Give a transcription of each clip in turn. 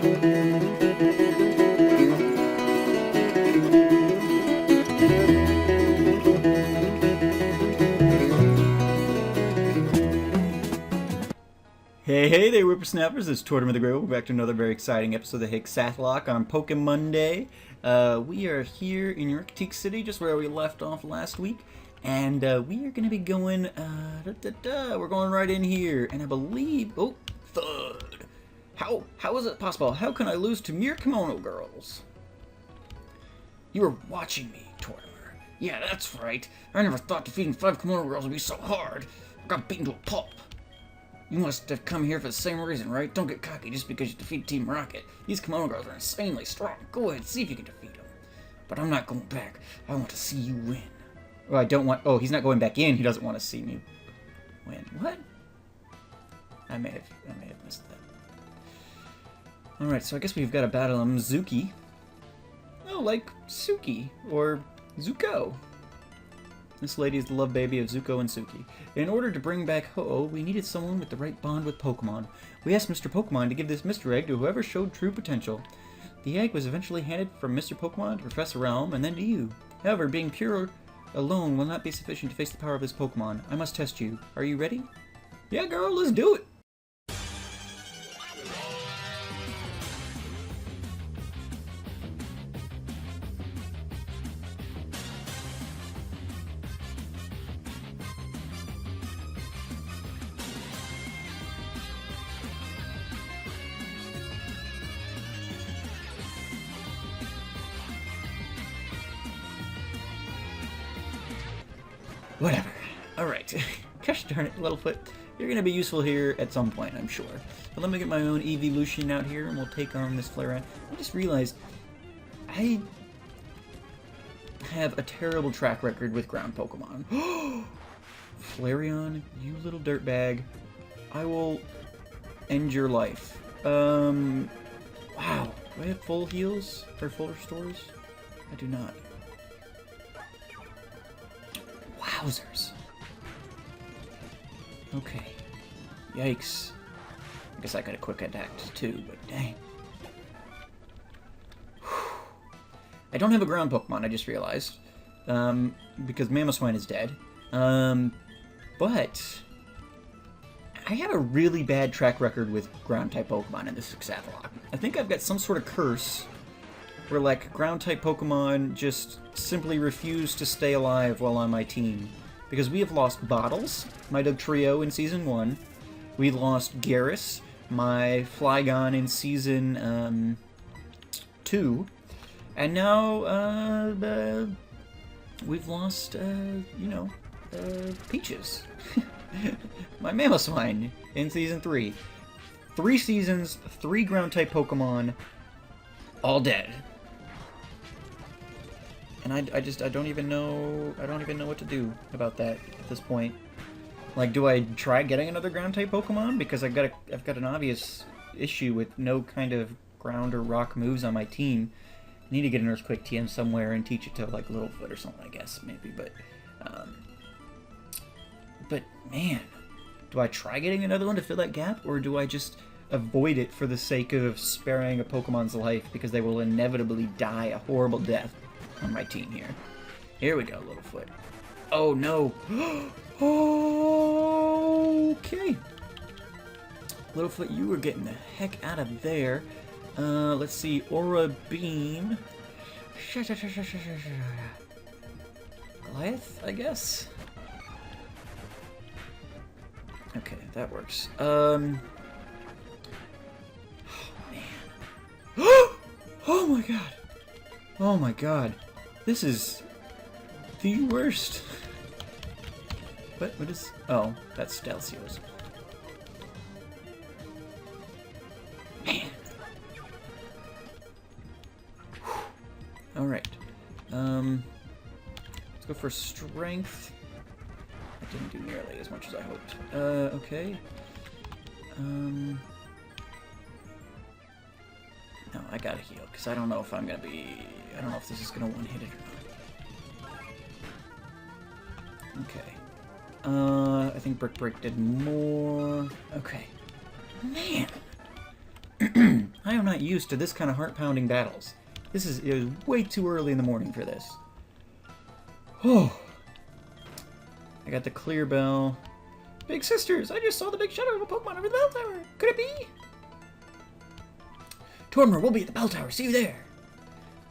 Hey there, whippersnappers, it's Tortoise the Grey. Welcome back to another very exciting episode of Hexath'locke on Pokemon Monday. We are here in York City, just where we left off last week, and we are going to be going, we're going right in here, and I believe, oh, thud. How is it possible? How can I lose to mere kimono girls? You were watching me, Tortoise. Yeah, that's right. I never thought defeating 5 kimono girls would be so hard. I got beaten to a pulp. You must have come here for the same reason, right? Don't get cocky just because you defeat Team Rocket. These kimono girls are insanely strong. Go ahead, see if you can defeat them. But I'm not going back. I want to see you win. Oh, I don't want... Oh, he's not going back in. He doesn't want to see me win. What? I may have missed that. Alright, so I guess we've got to battle Mizuki. Oh, like Suki. Or Zuko. This lady is the love baby of Zuko and Suki. In order to bring back Ho-Oh, we needed someone with the right bond with Pokemon. We asked Mr. Pokemon to give this Mr. Egg to whoever showed true potential. The egg was eventually handed from Mr. Pokemon to Professor Realm, and then to you. However, being pure alone will not be sufficient to face the power of this Pokemon. I must test you. Are you ready? Yeah, girl, let's do it! Whatever. Alright. Gosh darn it, Littlefoot. You're going to be useful here at some point, I'm sure. But let me get my own evolution out here, and we'll take on this Flareon. I just realized I have a terrible track record with ground Pokemon. Flareon, you little dirtbag. I will end your life. Wow. Do I have full heals? Or full restores? I do not. Wowzers. Okay. Yikes. I guess I could have quick attacked too, but dang. Whew. I don't have a ground Pokemon, I just realized. Because Mamoswine is dead. But I have a really bad track record with ground-type Pokemon in this Hexath'locke. I think I've got some sort of curse where, like, ground-type Pokemon just simply refuse to stay alive while on my team. Because we have lost Bottles, my Dugtrio in Season 1. We lost Garrus, my Flygon in Season 2. And now, we've lost, Peaches. My Mamoswine in Season 3. 3 seasons, 3 ground-type Pokemon, all dead. And I don't even know what to do about that at this point. Like, do I try getting another ground type Pokemon? Because I've got an obvious issue with no kind of ground or rock moves on my team. I need to get an Earthquake TM somewhere and teach it to, like, Littlefoot or something, I guess, maybe, but man, do I try getting another one to fill that gap, or do I just avoid it for the sake of sparing a Pokemon's life because they will inevitably die a horrible death on my team here? Here we go, Littlefoot. Oh no. Okay. Littlefoot, you were getting the heck out of there. Let's see. Aura Beam. Goliath, I guess? Okay, that works. Oh, man. Oh my god. Oh my god. This is the worst. What is... Oh, that's Stelzios. Man. Alright. Let's go for strength. That didn't do nearly as much as I hoped. Okay. No, I gotta heal, because I don't know if I'm gonna be... I don't know if this is gonna one-hit it or not. Okay. I think Brick Break did more... Okay. Man! I am not used to this kind of heart-pounding battles. This is it was way too early in the morning for this. Oh. I got the clear bell. Big sisters, I just saw the big shadow of a Pokemon over the bell tower. Could it be? Tortimer, we'll be at the bell tower. See you there.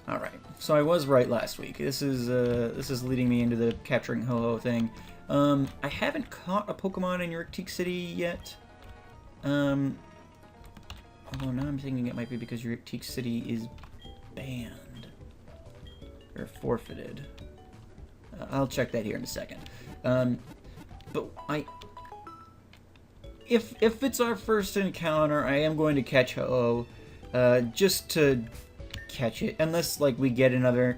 Alright, so I was right last week. This is leading me into the capturing Ho-Oh thing. I haven't caught a Pokemon in Arctique City yet. Although now I'm thinking it might be because Arctique City is banned. Or forfeited. I'll check that here in a second. But if it's our first encounter, I am going to catch Ho-Oh. Just to catch it, unless like we get another.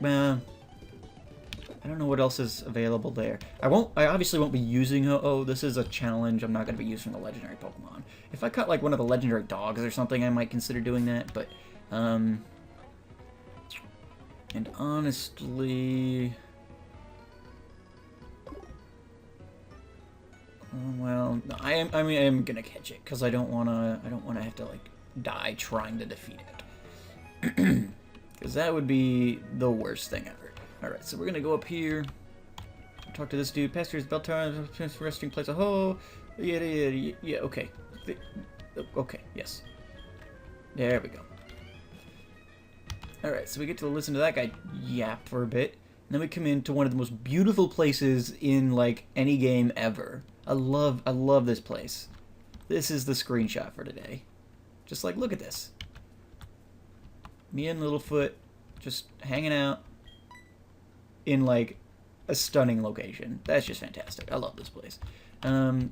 I don't know what else is available there. I obviously won't be using Ho-Oh. This is a challenge. I'm not going to be using the legendary Pokemon. If I caught like one of the legendary dogs or something, I might consider doing that. But and honestly, well, I am gonna catch it because I don't wanna have to like die trying to defeat it. Because that would be the worst thing ever. Alright, so we're gonna go up here. Talk to this dude. Pastor's bell tower, resting place. Oh, yeah, okay. Okay, yes. There we go. Alright, so we get to listen to that guy yap for a bit. And then we come into one of the most beautiful places in, like, any game ever. I love this place. This is the screenshot for today. Just like, look at this. Me and Littlefoot just hanging out in like a stunning location. That's just fantastic. I love this place. Alright.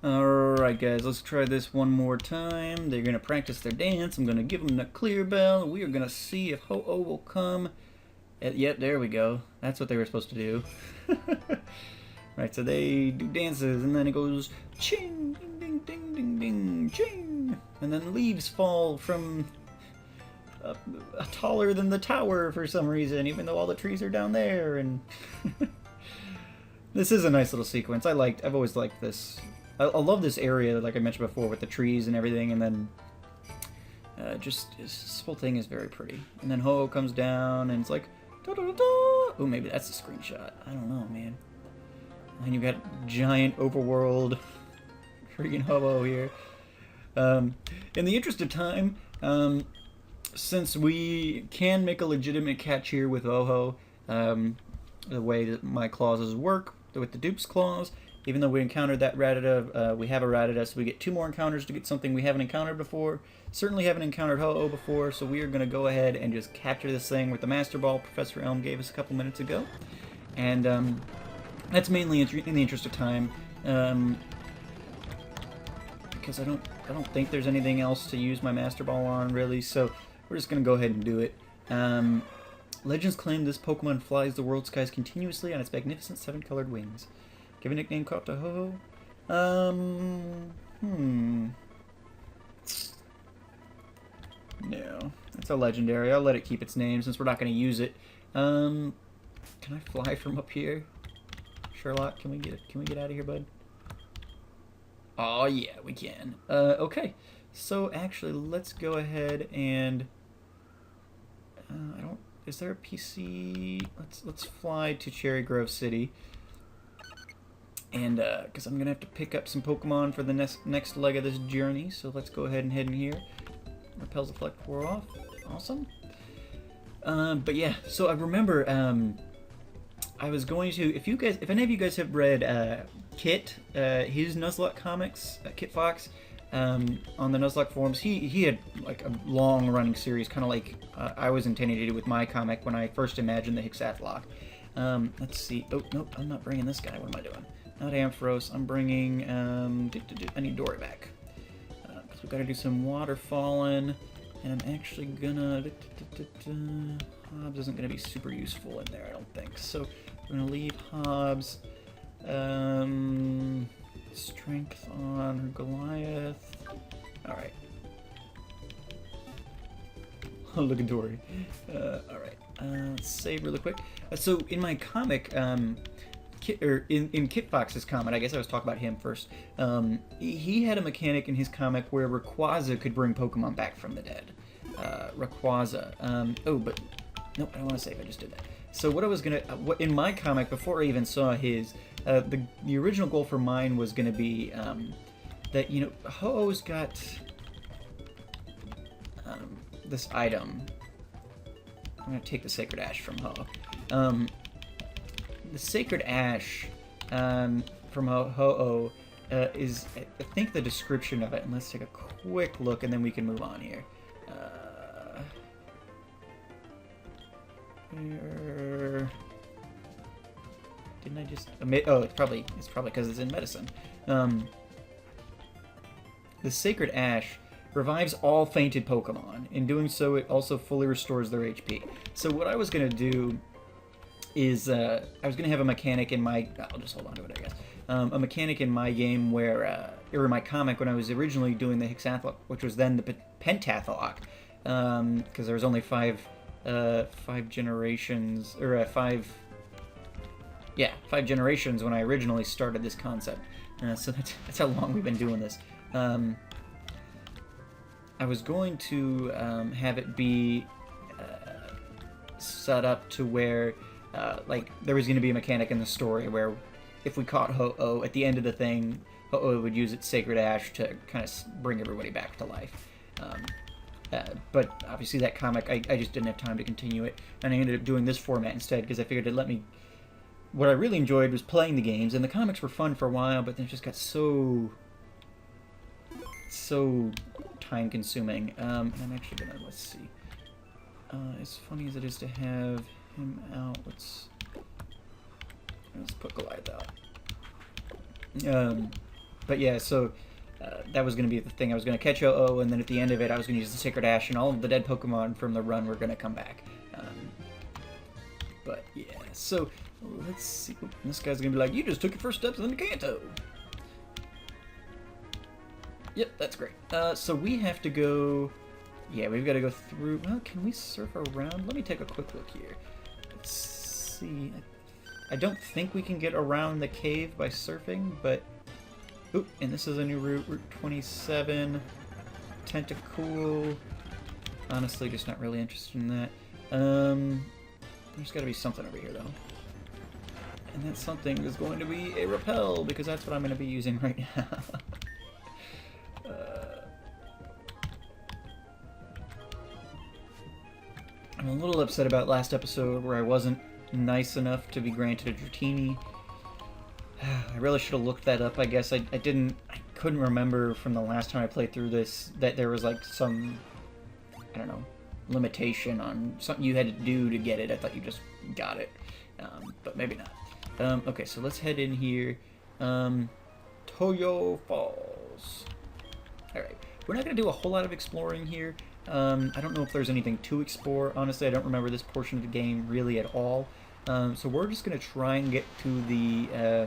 Alright guys, let's try this one more time. They're going to practice their dance. I'm going to give them the clear bell. We are going to see if Ho-Oh will come. Yep, there we go. That's what they were supposed to do. Right, so they do dances, and then it goes ching, ding, ding, ding, ding, ding, ching. And then leaves fall from taller than the tower for some reason, even though all the trees are down there. And this is a nice little sequence. I've always liked this. I love this area, like I mentioned before, with the trees and everything, and then just this whole thing is very pretty. And then Ho-Oh comes down, and it's like, da-da-da-da. Oh, maybe that's a screenshot. I don't know, man. And you've got giant overworld freaking Ho-Oh here. In the interest of time, since we can make a legitimate catch here with Ho-Oh, the way that my clauses work with the dupe's clause, even though we encountered that Rattata, we have a Rattata, so we get 2 more encounters to get something we haven't encountered before. Certainly haven't encountered Ho-Oh before, so we are going to go ahead and just capture this thing with the Master Ball Professor Elm gave us a couple minutes ago. And that's mainly in the interest of time, because I don't think there's anything else to use my Master Ball on, really, so we're just going to go ahead and do it. Legends claim this Pokemon flies the world skies continuously on its magnificent 7-colored wings. Give a nickname called to Ho-Ho. No, it's a legendary. I'll let it keep its name since we're not going to use it. Can I fly from up here? Sherlock, can we get out of here, bud? Oh yeah, we can. Okay. So actually, let's go ahead and is there a PC? Let's fly to Cherry Grove City. And because I'm gonna have to pick up some Pokemon for the next leg of this journey, so let's go ahead and head in here. Repels the Fleck wore off. Awesome. But yeah, so I remember I was going to, if any of you guys have read Kit, his Nuzlocke comics, Kit Fox, on the Nuzlocke forums, he had like a long running series, kind of like I was intending to do with my comic when I first imagined the Hexath'locke. Let's see. Oh nope, I'm not bringing this guy. What am I doing? Not Ampharos. I'm bringing. I need Dory back because we've got to do some water falling, and I'm actually gonna. Hobbs isn't gonna be super useful in there, I don't think. So we're gonna leave Hobbs. Strength on Goliath. All right. Oh, look at Dory. All right. Let's save really quick. So in my comic, in Kit Fox's comic, I guess I was talking about him first. He had a mechanic in his comic where Rayquaza could bring Pokemon back from the dead. Rayquaza. Oh, but nope, I don't want to save. I just did that. So what I was gonna, in my comic, before I even saw his, the original goal for mine was gonna be that, you know, Ho-Oh's got this item. I'm gonna take the Sacred Ash from Ho-Oh. The Sacred Ash from Ho-Oh is, I think, the description of it. And let's take a quick look, and then we can move on here. Here. Didn't I just omit? Oh, it's probably because it's in medicine. The Sacred Ash revives all fainted Pokemon. In doing so, it also fully restores their HP. So what I was gonna do is I was gonna have a mechanic in my. I'll just hold on to it, I guess. A mechanic in my game where, or in my comic when I was originally doing the Hexath'locke, which was then the Pentath'locke, because there was only five generations, or five generations when I originally started this concept. So that's how long we've been doing this. I was going to have it be set up to where, like, there was going to be a mechanic in the story where if we caught Ho-Oh at the end of the thing, Ho-Oh would use its Sacred Ash to kind of bring everybody back to life. But obviously that comic, I just didn't have time to continue it, and I ended up doing this format instead because I figured it'd let me. What I really enjoyed was playing the games, and the comics were fun for a while, but then it just got so time-consuming. And I'm actually gonna, let's see. As funny as it is to have him out, let's put Goliath out. But yeah, so. That was going to be the thing. I was going to catch Ho-Oh, and then at the end of it, I was going to use the Sacred Ash, and all of the dead Pokemon from the run were going to come back. But yeah, so let's see. This guy's going to be like, you just took your first steps into Kanto. Yep, that's great. So we have to go. Yeah, we've got to go through. Well, can we surf around? Let me take a quick look here. Let's see. I don't think we can get around the cave by surfing, but. Oop, and this is a new route, Route 27, Tentacool. Honestly, just not really interested in that. There's got to be something over here, though. And that something is going to be a repel, because that's what I'm going to be using right now. I'm a little upset about last episode where I wasn't nice enough to be granted a Dratini. I really should have looked that up, I guess. I couldn't remember from the last time I played through this that there was like some, I don't know, limitation on something you had to do to get it. I thought you just got it, but maybe not. Okay, so let's head in here. Toyo Falls. Alright, we're not going to do a whole lot of exploring here. I don't know if there's anything to explore. Honestly, I don't remember this portion of the game really at all. So we're just going to try and get to the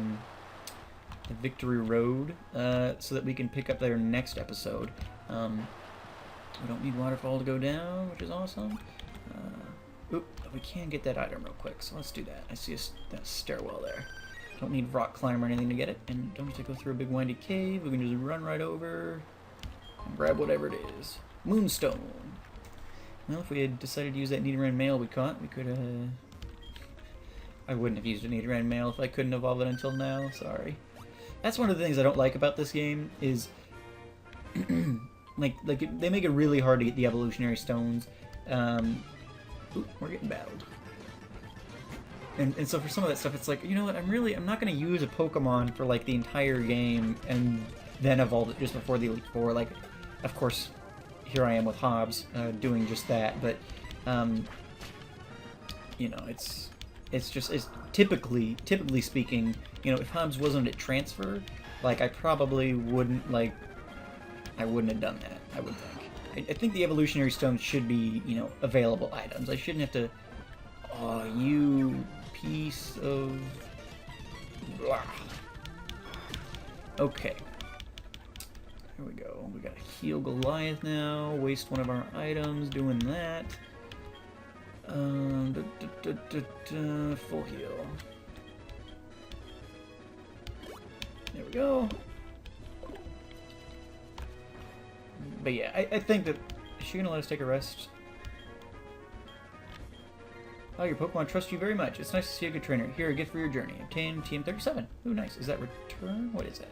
Victory Road so that we can pick up their next episode. We don't need waterfall to go down, which is awesome. Oop, we can get that item real quick, so let's do that. I see that stairwell there. Don't need rock climb or anything to get it, and don't have to go through a big windy cave. We can just run right over and grab whatever it is. Moonstone. Well, if we had decided to use that Nidoran male we caught, we could I wouldn't have used a Nidoran male if I couldn't evolve it until now, sorry. That's one of the things I don't like about this game, is they make it really hard to get the evolutionary stones. Ooh, we're getting battled. And so for some of that stuff, it's like, you know what, I'm not going to use a Pokemon for like the entire game and then evolve it just before the Elite Four. Like, of course, here I am with Hobbs doing just that, but you know, it's typically speaking, you know, if Hobbs wasn't at transfer, like I probably wouldn't I wouldn't have done that, I would think. I think the evolutionary stones should be, you know, available items. I shouldn't have to. Oh, you piece of blah. Okay. Here we go. We gotta heal Goliath now. Waste one of our items doing that. Full heal. There we go. But yeah, I think that... Is she gonna let us take a rest? Oh, your Pokemon trust you very much. It's nice to see a good trainer. Here, a gift for your journey. Obtain TM37. Ooh, nice. Is that return? What is that?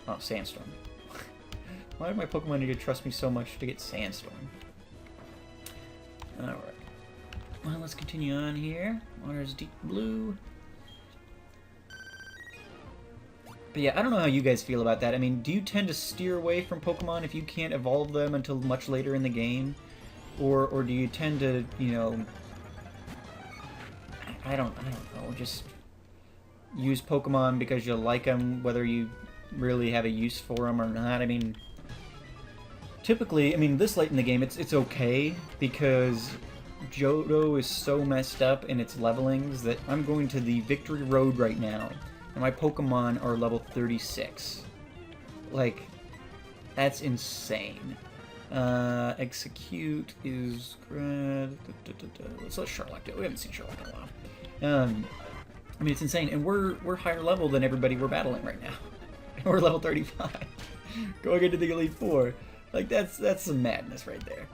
Oh, Sandstorm. Why did my Pokemon need to trust me so much to get Sandstorm? Alright. Well, let's continue on here. Water's deep blue. But yeah, I don't know how you guys feel about that. I mean, do you tend to steer away from Pokemon if you can't evolve them until much later in the game? Or do you tend to, you know... I don't know, just use Pokemon because you like them, whether you really have a use for them or not. I mean, typically, I mean, this late in the game, it's okay, because Johto is so messed up in its levelings that I'm going to the Victory Road right now, and my Pokemon are level 36. Like, that's insane. Execute is... let's let Sherlock do it. We haven't seen Sherlock in a while. I mean, it's insane, and we're higher level than everybody we're battling right now. We're level 35, going into the Elite Four. Like, that's some madness right there.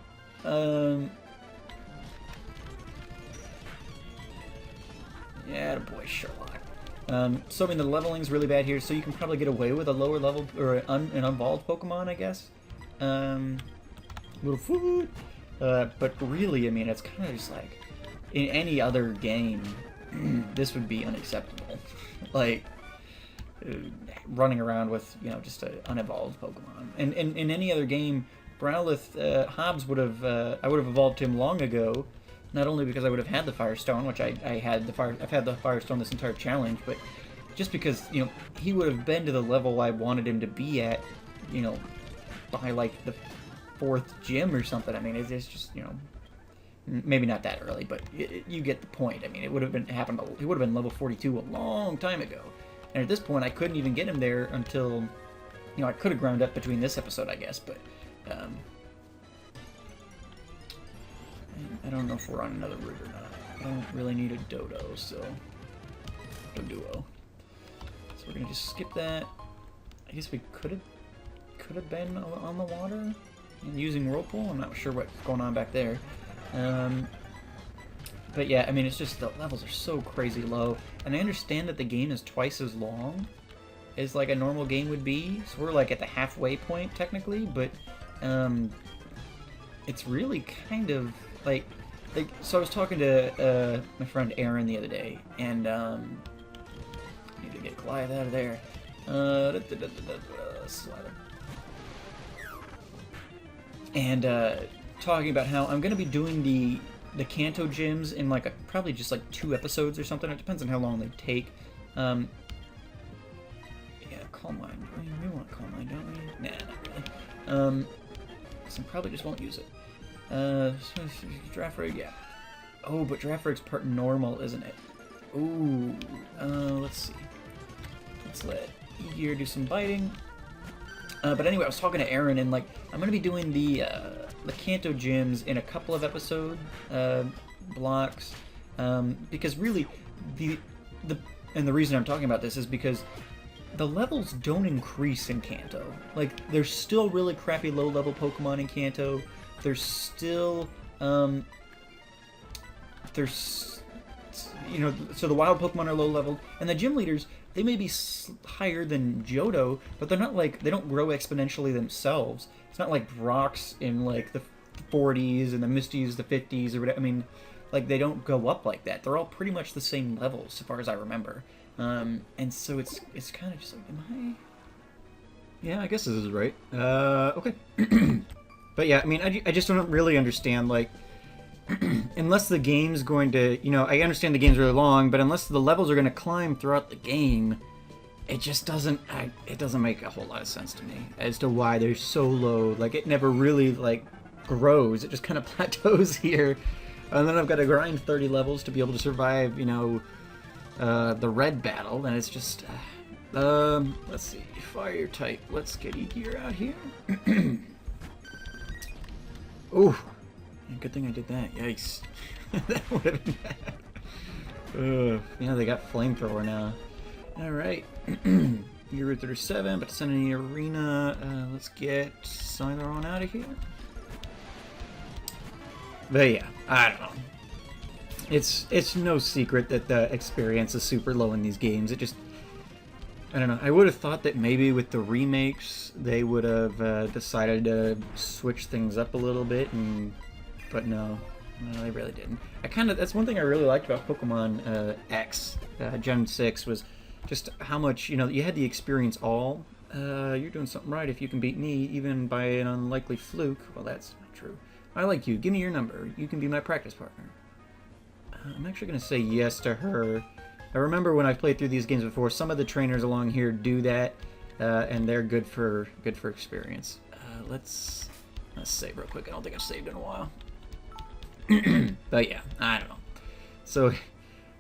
Yeah, boy, Sherlock. So I mean, the leveling's really bad here, so you can probably get away with a lower level or an unevolved Pokemon, I guess. Little food. But really, I mean, it's kind of just like in any other game, this would be unacceptable. Like running around with, you know, just an unevolved Pokemon. And in any other game, Growlithe, Hobbs would have, I would have evolved him long ago. Not only because I would have had the Firestone, which I've had the Firestone this entire challenge, but just because, you know, he would have been to the level I wanted him to be at, you know, by like the 4th gym or something. I mean, it's just, you know, maybe not that early, but you get the point. I mean, it would have been he would have been level 42 a long time ago, and at this point, I couldn't even get him there until, you know, I could have ground up between this episode, I guess, but I don't know if we're on another route or not. I don't really need a Dodo, so Doduo. So we're gonna just skip that. I guess we could have been on the water and using Whirlpool. I'm not sure what's going on back there. But yeah, I mean, it's just the levels are so crazy low, and I understand that the game is twice as long as like a normal game would be, so we're like at the halfway point technically, but it's really kind of like so I was talking to my friend Aaron the other day, and I need to get Goliath out of there. Slider. And talking about how I'm gonna be doing the Kanto gyms in like probably just like 2 episodes or something. It depends on how long they take. Yeah, Calm Mind. We want Calm Mind, don't we? Nah, not really. So I probably just won't use it. Draft rig, yeah. Oh, but draft rig's part normal, isn't it? Ooh, let's see. Let's let E-Gear do some biting. But anyway, I was talking to Aaron, and like, I'm gonna be doing the Kanto gyms in a couple of episode blocks, because really, the reason I'm talking about this is because the levels don't increase in Kanto. Like, there's still really crappy low-level Pokemon in Kanto. There's still, you know, so the wild Pokemon are low-level, and the gym leaders, they may be higher than Johto, but they're not like, they don't grow exponentially themselves. It's not like rocks in like the 40s and the Misties the 50s or whatever. I mean, like, they don't go up like that. They're all pretty much the same level, so far as I remember. And so it's kind of just like, am I? Yeah, I guess this is right. Okay. But yeah, I mean, I just don't really understand, like, unless the game's going to, you know, I understand the game's really long, but unless the levels are going to climb throughout the game, it just doesn't, it doesn't make a whole lot of sense to me as to why they're so low. Like, it never really, like, grows. It just kind of plateaus here. And then I've got to grind 30 levels to be able to survive, you know, the red battle, and it's just, let's see, fire type. Let's get E-Gear out here. Ooh. Good thing I did that. Yikes. That would have been bad. Yeah, they got flamethrower now. Alright. You're Route 37, but to send in the arena. Let's get Siler on out of here. But yeah, I don't know. It's no secret that the experience is super low in these games. It just, I don't know. I would have thought that maybe with the remakes they would have decided to switch things up a little bit, but no, they really didn't. That's one thing I really liked about Pokemon X, Gen 6, was just how much, you know, you had the experience all. You're doing something right if you can beat me, even by an unlikely fluke. Well, that's not true. I like you. Give me your number. You can be my practice partner. I'm actually going to say yes to her. I remember when I've played through these games before, some of the trainers along here do that, and they're good for experience. Let's save real quick. I don't think I've saved in a while. But yeah, I don't know. So,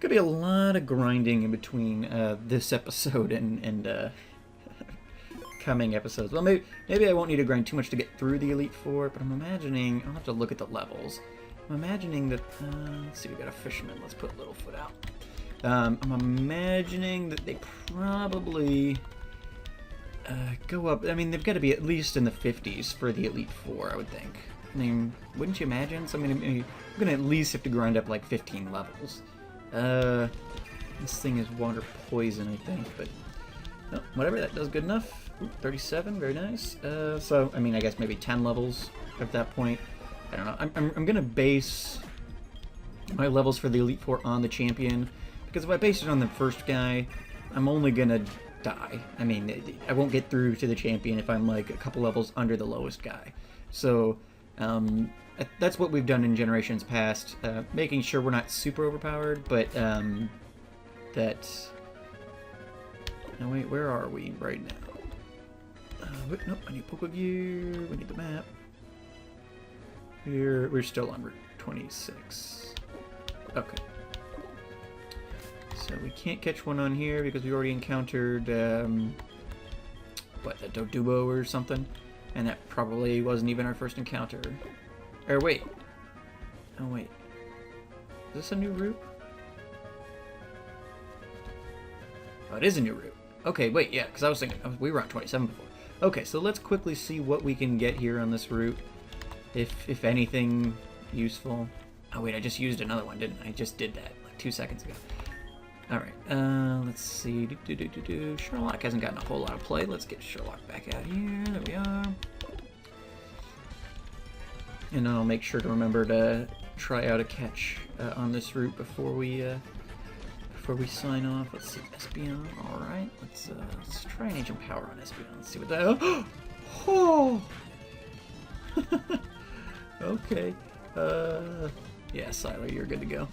could be a lot of grinding in between this episode and coming episodes. Well, maybe I won't need to grind too much to get through the Elite Four, but I'm imagining, I'll have to look at the levels. I'm imagining that, let's see, we got a fisherman. Let's put Littlefoot out. I'm imagining that they probably go up. I mean, they've got to be at least in the 50s for the Elite Four, I would think. I mean, wouldn't you imagine? So, I mean, I'm going to at least have to grind up like 15 levels. This thing is water poison, I think, but no, whatever, that does good enough. Ooh, 37, very nice. So, I mean, I guess maybe 10 levels at that point. I don't know. I'm going to base my levels for the Elite Four on the champion, because if I base it on the first guy, I'm only going to die. I mean, I won't get through to the champion if I'm like a couple levels under the lowest guy. So, that's what we've done in generations past, making sure we're not super overpowered, but that... No, wait, where are we right now? Wait, nope, I need Pokegear, we need the map. We're still on Route 26. Okay. So we can't catch one on here because we already encountered, what, a Doduo or something? And that probably wasn't even our first encounter. Or wait. Oh wait. Is this a new route? Oh, it is a new route. Okay, wait, yeah, because I was thinking, we were on 27 before. Okay, so let's quickly see what we can get here on this route. If anything useful. Oh wait, I just used another one, didn't I? I just did that like 2 seconds ago. Alright, let's see. Sherlock hasn't gotten a whole lot of play. Let's get Sherlock back out here. There we are. And then I'll make sure to remember to try out a catch on this route before we sign off. Let's see, Espeon. Alright, let's try an Ancient Power on Espeon. Let's see what that... Oh! Okay. Yeah, Siler, you're good to go.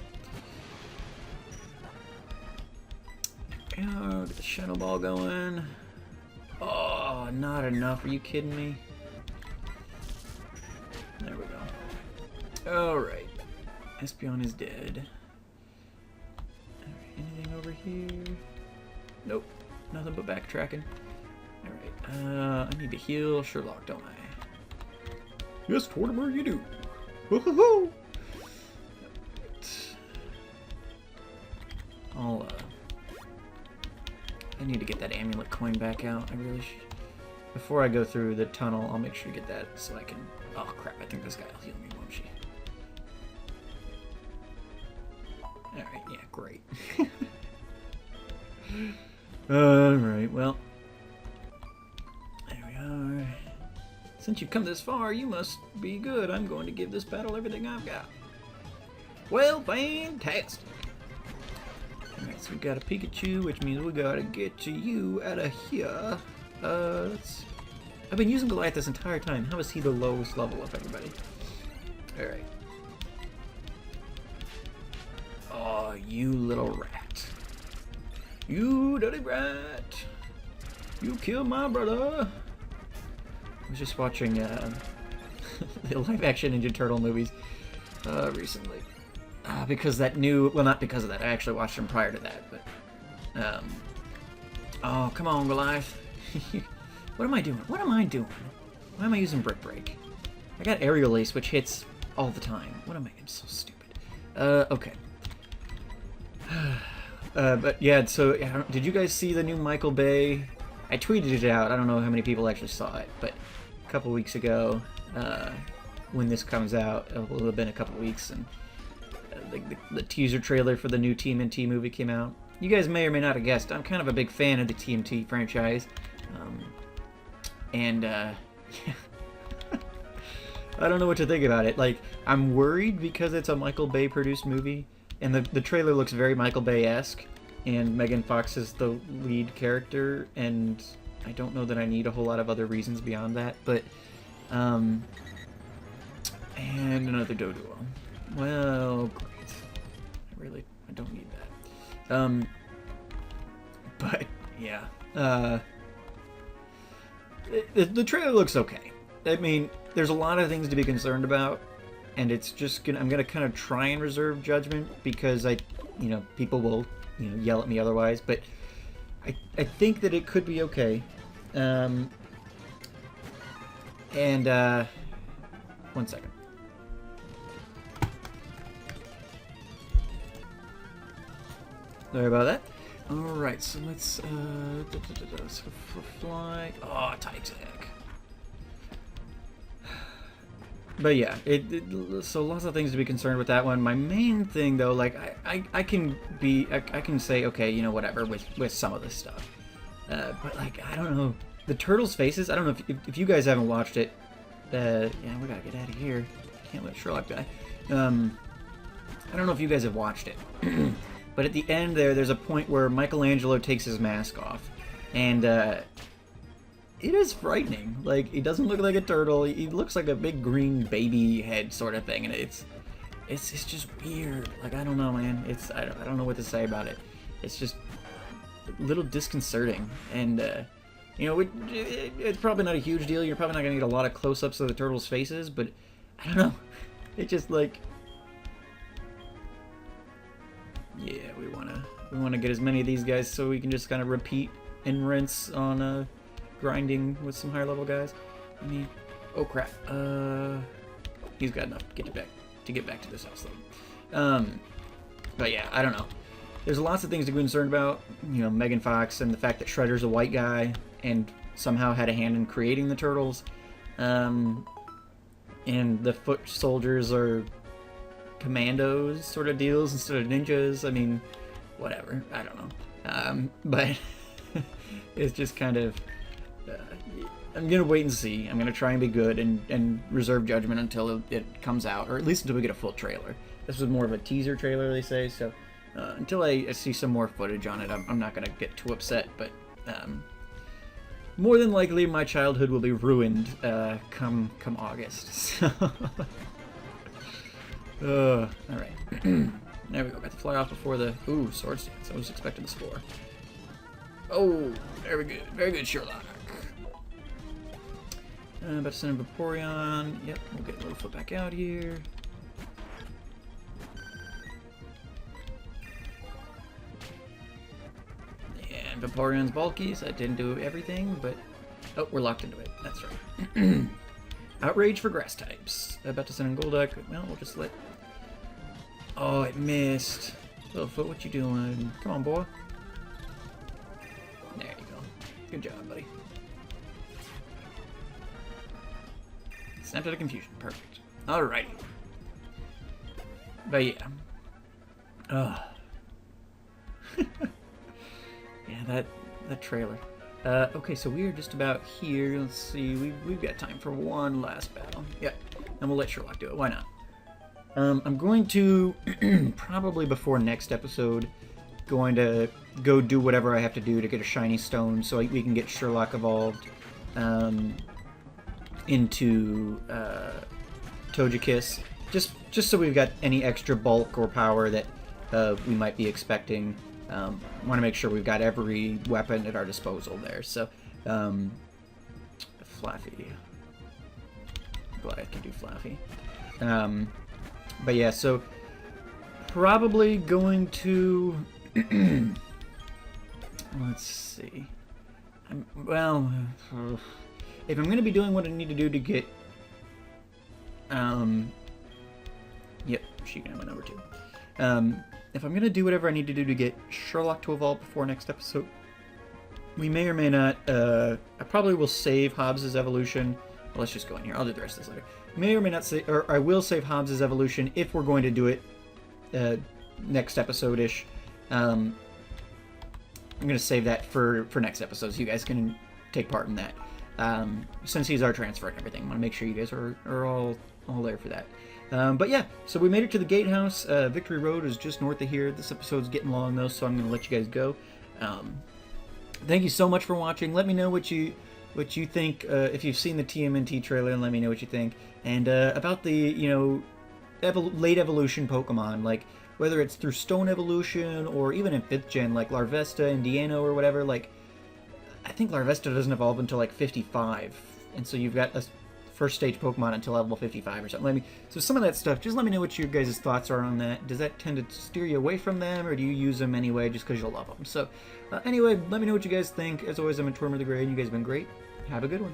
Oh, get the Shadow Ball going. Oh, not enough. Are you kidding me? There we go. Alright. Espeon is dead. Alright, anything over here? Nope. Nothing but backtracking. Alright, I need to heal Sherlock, don't I? Yes, Tortimer, you do. Woohoo! I need to get that amulet coin back out. I really should. Before I go through the tunnel, I'll make sure to get that so I can... Oh, crap. I think this guy will heal me, won't she? Alright, yeah, great. Alright, well. There we are. Since you've come this far, you must be good. I'm going to give this battle everything I've got. Well, fantastic. Alright, so we got a Pikachu, which means we gotta get to you out of here. I've been using Goliath this entire time. How is he the lowest level of everybody? Alright. Oh, you little rat. You dirty rat. You killed my brother. I was just watching the live-action Ninja Turtle movies recently. Because that new... Well, not because of that. I actually watched them prior to that, but... oh, come on, Goliath. What am I doing? What am I doing? Why am I using Brick Break? I got Aerial Ace, which hits all the time. What am I... I'm so stupid. Okay. But yeah, so... Did you guys see the new Michael Bay? I tweeted it out. I don't know how many people actually saw it, but a couple weeks ago, when this comes out, it will have been a couple weeks, and the teaser trailer for the new TMNT movie came out. You guys may or may not have guessed, I'm kind of a big fan of the TMNT franchise. Yeah. I don't know what to think about it. Like, I'm worried because it's a Michael Bay produced movie, and the trailer looks very Michael Bay-esque, and Megan Fox is the lead character, and I don't know that I need a whole lot of other reasons beyond that, but, and another Doduo. Well, great. I don't need that. But, yeah. The trailer looks okay. I mean, there's a lot of things to be concerned about, and it's just I'm gonna kind of try and reserve judgment because people will, yell at me otherwise, but I think that it could be okay. And, 1 second. Sorry about that. Alright, so let's, fly. Oh, Tyxek. But yeah, so lots of things to be concerned with that one. My main thing, though, like, I can say, okay, whatever with some of this stuff. But, like, I don't know. The turtles' faces, I don't know if you guys haven't watched it. Yeah, we gotta get out of here. Can't let Sherlock die. I don't know if you guys have watched it. But at the end there's a point where Michelangelo takes his mask off. And, it is frightening. Like, he doesn't look like a turtle. He looks like a big green baby head sort of thing. And it's just weird. Like, I don't know, man. I don't know what to say about it. It's just a little disconcerting. And, it's probably not a huge deal. You're probably not going to get a lot of close-ups of the turtles' faces. But, I don't know. It just, like... Yeah, we wanna get as many of these guys so we can just kind of repeat and rinse on grinding with some higher level guys. I mean, oh crap, he's got enough to get back to this house though. But yeah, I don't know. There's lots of things to be concerned about. Megan Fox and the fact that Shredder's a white guy and somehow had a hand in creating the turtles. And the foot soldiers are commandos sort of deals instead of ninjas. I mean, whatever. I don't know. But it's just kind of... I'm going to wait and see. I'm going to try and be good and reserve judgment until it comes out, or at least until we get a full trailer. This was more of a teaser trailer, they say, so until I see some more footage on it, I'm not going to get too upset, but more than likely my childhood will be ruined come August. So... alright. There we go. Got to fly off before the... Ooh, Sword Stance. I was expecting the score. Oh, very good. Very good, Sherlock. About to send a Vaporeon. Yep, we'll get Littlefoot back out here. Vaporeon's bulky, so I didn't do everything, but... Oh, we're locked into it. That's right. Outrage for grass types. About to send in Golduck. Well, we'll just let... Oh, it missed. Littlefoot, what you doing? Come on, boy. There you go. Good job, buddy. Snapped out of confusion. Perfect. Alrighty. But yeah. Ugh. Yeah, that trailer. Okay, so we are just about here. Let's see. We've got time for one last battle. Yep. And we'll let Sherlock do it. Why not? I'm going to, probably before next episode, going to go do whatever I have to do to get a shiny stone so we can get Sherlock evolved into Togekiss. Just so we've got any extra bulk or power that we might be expecting. Want to make sure we've got every weapon at our disposal there. So, Flaffy. Glad I can do Flaffy. But yeah, so probably going to... Let's see. Well, if I'm going to be doing what I need to do to get... Yep, Sheikah went over too. If I'm going to do whatever I need to do to get Sherlock to evolve before next episode, we may or may not... I probably will save Hobbs' evolution. Well, let's just go in here. I'll do the rest of this later. May or may not say, or I will save Hobbs' evolution if we're going to do it next episode-ish. I'm going to save that for next episode so you guys can take part in that. Since he's our transfer and everything, I want to make sure you guys are all there for that. But yeah, so we made it to the gatehouse. Victory Road is just north of here. This episode's getting long though, so I'm going to let you guys go. Thank you so much for watching. Let me know what you think, if you've seen the TMNT trailer, and let me know what you think. And about the, you know, late evolution Pokemon, like whether it's through Stone Evolution or even in 5th Gen, like Larvesta and Deano or whatever, like I think Larvesta doesn't evolve until like 55, and so you've got a first stage Pokemon until level 55 or something. So some of that stuff, just let me know what your guys' thoughts are on that. Does that tend to steer you away from them, or do you use them anyway just because you love them? So anyway, let me know what you guys think. As always, I'm in Tortoise the Gray, and you guys have been great. Have a good one.